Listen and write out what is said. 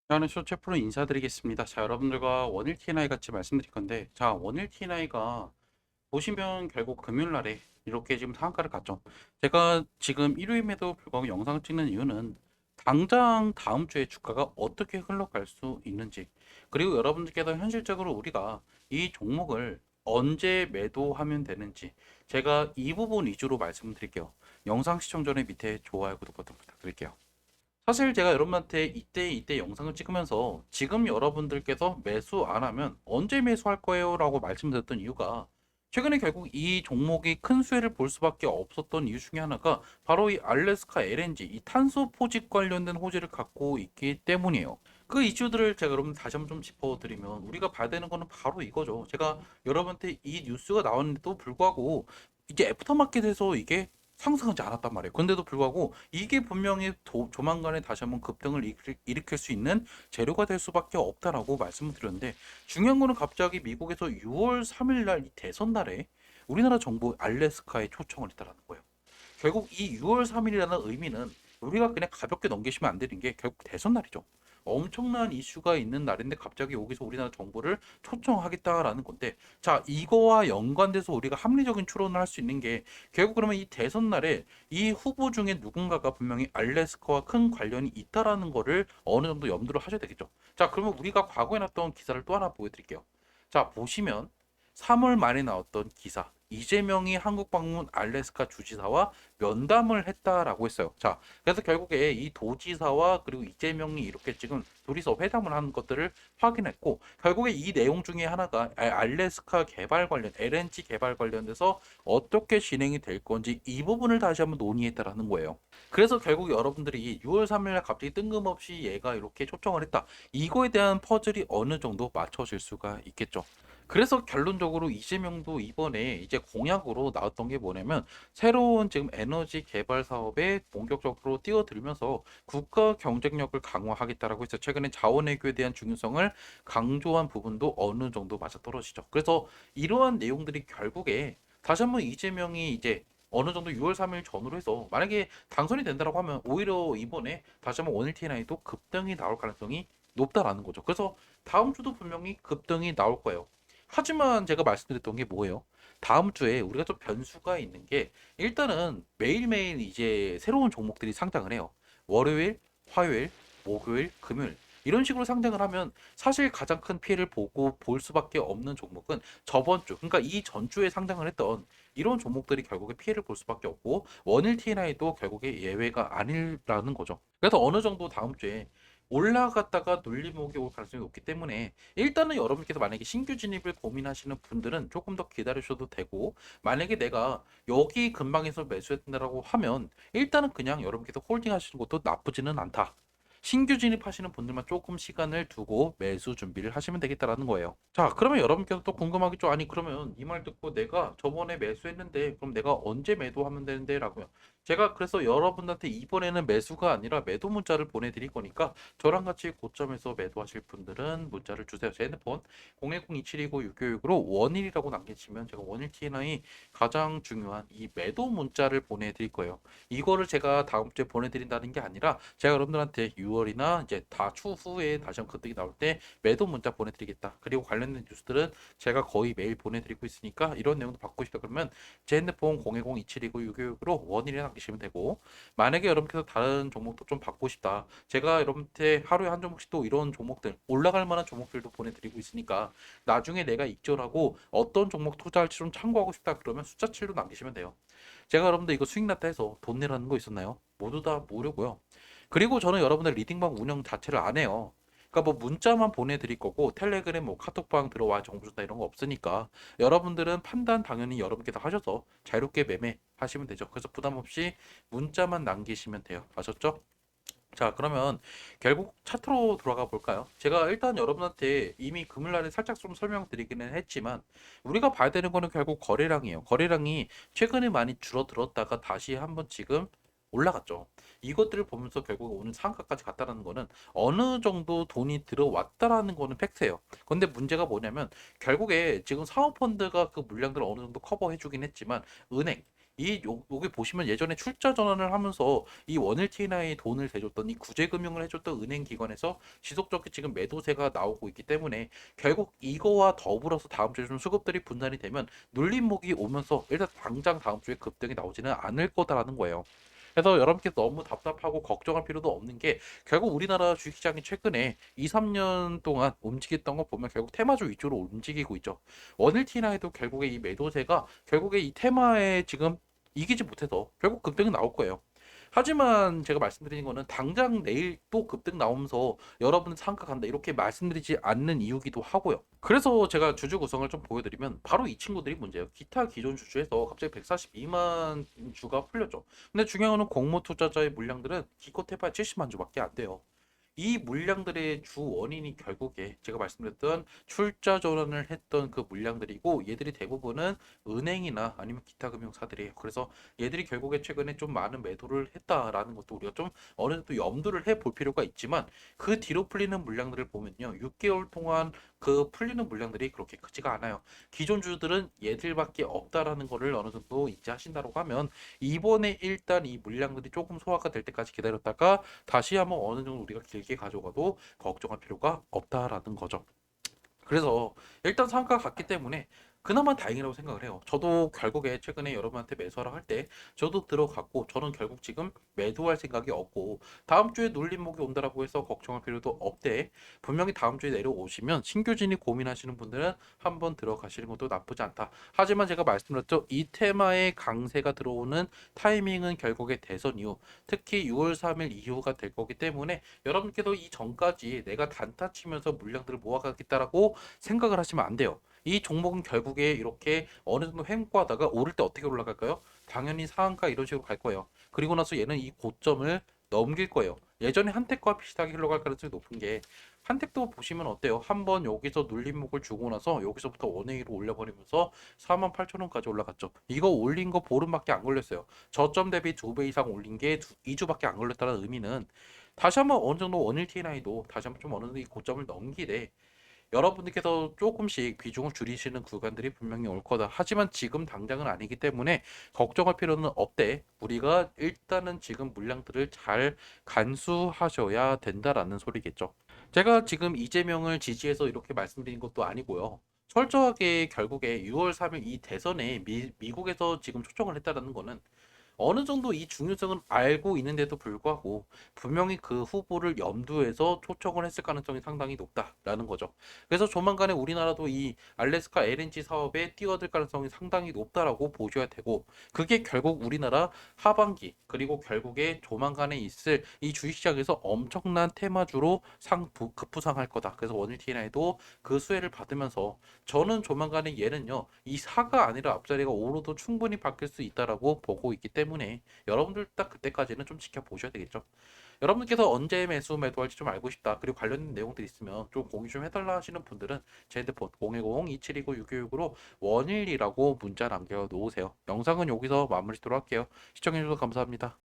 저는 쇼체프로 인사드리겠습니다. 자, 여러분들과 원일 T&I 같이 말씀드릴 건데, 자, 원일 T&I가 보시면 결국 금요일 날에 이렇게 지금 상한가를 갔죠. 제가 지금 일요일에도 불구하고 영상을 찍는 이유는 당장 다음 주에 주가가 어떻게 흘러갈 수 있는지, 그리고 여러분들께서 현실적으로 우리가 이 종목을 언제 매도하면 되는지, 제가 이 부분 위주로 말씀드릴게요. 영상 시청 전에 밑에 좋아요, 구독 버튼 부탁드릴게요. 사실 제가 여러분한테 이때 영상을 찍으면서 지금 여러분들께서 매수 안 하면 언제 매수할 거예요? 라고 말씀드렸던 이유가 최근에 결국 이 종목이 큰 수혜를 볼 수밖에 없었던 이유 중에 하나가 바로 이 알래스카 LNG, 이 탄소 포집 관련된 호재를 갖고 있기 때문이에요. 그 이슈들을 제가 여러분 다시 한번 좀 짚어드리면 우리가 봐야 되는 거는 바로 이거죠. 제가 여러분한테 이 뉴스가 나왔는데도 불구하고 이제 애프터마켓에서 이게 상승하지 않았단 말이에요. 근데도 불구하고 이게 분명히 조만간에 다시 한번 급등을 일으킬 수 있는 재료가 될 수밖에 없다라고 말씀을 드렸는데, 중요한 거는 갑자기 미국에서 6월 3일 날 이 대선 날에 우리나라 정부 알래스카에 초청을 했다라는 거예요. 결국 이 6월 3일이라는 의미는 우리가 그냥 가볍게 넘기시면 안 되는 게 결국 대선 날이죠. 엄청난 이슈가 있는 날인데 갑자기 여기서 우리나라 정부를 초청하겠다라는 건데, 자, 이거와 연관돼서 우리가 합리적인 추론을 할 수 있는 게 결국 그러면 이 대선 날에 이 후보 중에 누군가가 분명히 알래스카와 큰 관련이 있다라는 거를 어느 정도 염두를 하셔야 되겠죠. 자, 그러면 우리가 과거에 났던 기사를 또 하나 보여드릴게요. 자, 보시면 3월 말에 나왔던 기사, 이재명이 한국 방문 알래스카 주지사와 면담을 했다라고 했어요. 자, 그래서 결국에 이 도지사와 그리고 이재명이 이렇게 지금 둘이서 회담을 하는 것들을 확인했고, 결국에 이 내용 중에 하나가 알래스카 개발 관련, LNG 개발 관련돼서 어떻게 진행이 될 건지 이 부분을 다시 한번 논의했다라는 거예요. 그래서 결국 여러분들이 6월 3일날 갑자기 뜬금없이 얘가 이렇게 초청을 했다, 이거에 대한 퍼즐이 어느 정도 맞춰질 수가 있겠죠. 그래서 결론적으로 이재명도 이번에 이제 공약으로 나왔던 게 뭐냐면, 새로운 지금 에너지 개발 사업에 본격적으로 뛰어들면서 국가 경쟁력을 강화하겠다라고 해서 최근에 자원외교에 대한 중요성을 강조한 부분도 어느 정도 맞아떨어지죠. 그래서 이러한 내용들이 결국에 다시 한번 이재명이 이제 어느 정도 6월 3일 전후로 해서 만약에 당선이 된다라고 하면 오히려 이번에 다시 한번 원일 T&I도 급등이 나올 가능성이 높다라는 거죠. 그래서 다음 주도 분명히 급등이 나올 거예요. 하지만 제가 말씀드렸던 게 뭐예요? 다음 주에 우리가 좀 변수가 있는 게, 일단은 매일매일 이제 새로운 종목들이 상장을 해요. 월요일, 화요일, 목요일, 금요일. 이런 식으로 상장을 하면 사실 가장 큰 피해를 보고 볼 수밖에 없는 종목은 저번 주, 그러니까 이 전주에 상장을 했던 이런 종목들이 결국에 피해를 볼 수밖에 없고, 원일 T&I도 결국에 예외가 아니라는 거죠. 그래서 어느 정도 다음 주에 올라갔다가 눌림목이 올 가능성이 높기 때문에, 일단은 여러분께서 만약에 신규 진입을 고민하시는 분들은 조금 더 기다리셔도 되고, 만약에 내가 여기 근방에서 매수했다라고 하면 일단은 그냥 여러분께서 홀딩 하시는 것도 나쁘지는 않다. 신규 진입하시는 분들만 조금 시간을 두고 매수 준비를 하시면 되겠다라는 거예요. 자, 그러면 여러분께서 또 궁금하겠죠. 아니, 그러면 이 말 듣고 내가 저번에 매수했는데 그럼 내가 언제 매도하면 되는데? 라고요. 제가 그래서 여러분한테 이번에는 매수가 아니라 매도 문자를 보내드릴 거니까 저랑 같이 고점에서 매도하실 분들은 문자를 주세요. 제 핸드폰 010-2729-696으로 원일이라고 남기시면 제가 원일 T&I 가장 중요한 이 매도 문자를 보내드릴 거예요. 이거를 제가 다음 주에 보내드린다는 게 아니라 제가 여러분들한테 6월이나 이제 다 추후에 다시 한번 급등이 나올 때 매도 문자 보내드리겠다. 그리고 관련된 뉴스들은 제가 거의 매일 보내드리고 있으니까 이런 내용도 받고 싶다 그러면 제 핸드폰 010-2729-696으로 원일에 남기시면 되고, 만약에 여러분께서 다른 종목도 좀 받고 싶다, 제가 여러분한테 하루에 한 종목씩 또 이런 종목들 올라갈 만한 종목들도 보내드리고 있으니까 나중에 내가 익절하고 어떤 종목 투자할지 좀 참고하고 싶다 그러면 숫자 7로 남기시면 돼요. 제가 여러분들 이거 수익 났다 해서 돈 내라는 거 있었나요? 모두 다 모르고요. 그리고 저는 여러분들 리딩방 운영 자체를 안 해요. 그러니까 뭐 문자만 보내드릴 거고, 텔레그램 뭐 카톡방 들어와 정보 준다 이런 거 없으니까 여러분들은 판단 당연히 여러분께서 하셔서 자유롭게 매매하시면 되죠. 그래서 부담 없이 문자만 남기시면 돼요. 아셨죠? 자, 그러면 결국 차트로 들어가 볼까요? 제가 일단 여러분한테 이미 금요일날에 살짝 좀 설명드리기는 했지만, 우리가 봐야 되는 거는 결국 거래량이에요. 거래량이 최근에 많이 줄어들었다가 다시 한번 지금 올라갔죠. 이것들을 보면서 결국 오늘 상한가까지 갔다라는 거는 어느 정도 돈이 들어왔다라는 거는 팩트예요. 근데 문제가 뭐냐면, 결국에 지금 사모펀드가 그 물량들을 어느 정도 커버해 주긴 했지만 은행, 여기 보시면 예전에 출자 전환을 하면서 이 원일 TNI에 돈을 대줬던 이 구제금융을 해줬던 은행기관에서 지속적인 지금 매도세가 나오고 있기 때문에 결국 이거와 더불어서 다음 주에 좀 수급들이 분산이 되면 눌림목이 오면서 일단 당장 다음 주에 급등이 나오지는 않을 거다라는 거예요. 그래서 여러분께 너무 답답하고 걱정할 필요도 없는 게 결국 우리나라 주식시장이 최근에 2, 3년 동안 움직였던 거 보면 결국 테마주 위주로 움직이고 있죠. 원일 T나에도 결국에 이 매도세가 결국에 이 테마에 지금 이기지 못해서 결국 급등이 나올 거예요. 하지만 제가 말씀드리는 거는 당장 내일 또 급등 나오면서 여러분은 상가 간다 이렇게 말씀드리지 않는 이유기도 하고요. 그래서 제가 주주 구성을 좀 보여드리면 바로 이 친구들이 문제예요. 기타 기존 주주에서 갑자기 142만 주가 풀렸죠. 근데 중요한 건 공모 투자자의 물량들은 기껏 해봐야 70만 주밖에 안 돼요. 이 물량들의 주 원인이 결국에 제가 말씀드렸던 출자 전환을 했던 그 물량들이고 얘들이 대부분은 은행이나 아니면 기타 금융사들이에요. 그래서 얘들이 결국에 최근에 좀 많은 매도를 했다라는 것도 우리가 좀 어느 정도 염두를 해볼 필요가 있지만 그 뒤로 풀리는 물량들을 보면요. 6개월 동안 그 풀리는 물량들이 그렇게 크지가 않아요. 기존 주들은 얘들밖에 없다라는 거를 어느 정도 인지하신다고 하면 이번에 일단 이 물량들이 조금 소화가 될 때까지 기다렸다가 다시 한번 어느 정도 우리가 길게 가져가도 걱정할 필요가 없다라는 거죠. 그래서 일단 상한가 갔기 때문에 그나마 다행이라고 생각을 해요. 저도 결국에 최근에 여러분한테 매수하라 할 때 저도 들어갔고 저는 결국 지금 매도할 생각이 없고 다음 주에 눌림목이 온다라고 해서 걱정할 필요도 없대. 분명히 다음 주에 내려오시면 신규 진입 고민하시는 분들은 한번 들어가시는 것도 나쁘지 않다. 하지만 제가 말씀드렸죠. 이 테마의 강세가 들어오는 타이밍은 결국에 대선 이후 특히 6월 3일 이후가 될 거기 때문에 여러분께서 이 전까지 내가 단타 치면서 물량들을 모아가겠다라고 생각을 하시면 안 돼요. 이 종목은 결국에 이렇게 어느 정도 횡보하다가 오를 때 어떻게 올라갈까요? 당연히 상한가 이런 식으로 갈 거예요. 그리고 나서 얘는 이 고점을 넘길 거예요. 예전에 한택과 비슷하게 흘러갈 가능성이 높은 게 한택도 보시면 어때요? 한번 여기서 눌림목을 주고 나서 여기서부터 원웨이로 올려버리면서 48,000원까지 올라갔죠. 이거 올린 거 보름밖에 안 걸렸어요. 저점 대비 2배 이상 올린 게 2주밖에 안 걸렸다는 의미는 다시 한번 어느 정도 원일 TNI도 다시 한번 좀 어느 정도 이 고점을 넘기되 여러분들께서 조금씩 비중을 줄이시는 구간들이 분명히 올 거다. 하지만 지금 당장은 아니기 때문에 걱정할 필요는 없대. 우리가 일단은 지금 물량들을 잘 간수하셔야 된다라는 소리겠죠. 제가 지금 이재명을 지지해서 이렇게 말씀드린 것도 아니고요. 철저하게 결국에 6월 3일 이 대선에 미국에서 지금 초청을 했다라는 거는 어느 정도 이 중요성은 알고 있는데도 불구하고 분명히 그 후보를 염두에서 초청을 했을 가능성이 상당히 높다라는 거죠. 그래서 조만간에 우리나라도 이 알래스카 LNG 사업에 뛰어들 가능성이 상당히 높다라고 보셔야 되고 그게 결국 우리나라 하반기 그리고 결국에 조만간에 있을 이 주식시장에서 엄청난 테마주로 급부상할 거다. 그래서 원일 TNI도 그 수혜를 받으면서 저는 조만간에 얘는요 이 4가 아니라 앞자리가 5로도 충분히 바뀔 수 있다라고 보고 있기 때문에 여러분들 딱 그때까지는 좀 지켜보셔야 되겠죠. 여러분께서 언제 매도할지 좀 알고 싶다. 그리고 관련된 내용들 있으면 좀 공유 좀 해달라 하시는 분들은 제 핸드폰 010-2729-6969로 원일이라고 문자 남겨 놓으세요. 영상은 여기서 마무리 하도록 할게요. 시청해주셔서 감사합니다.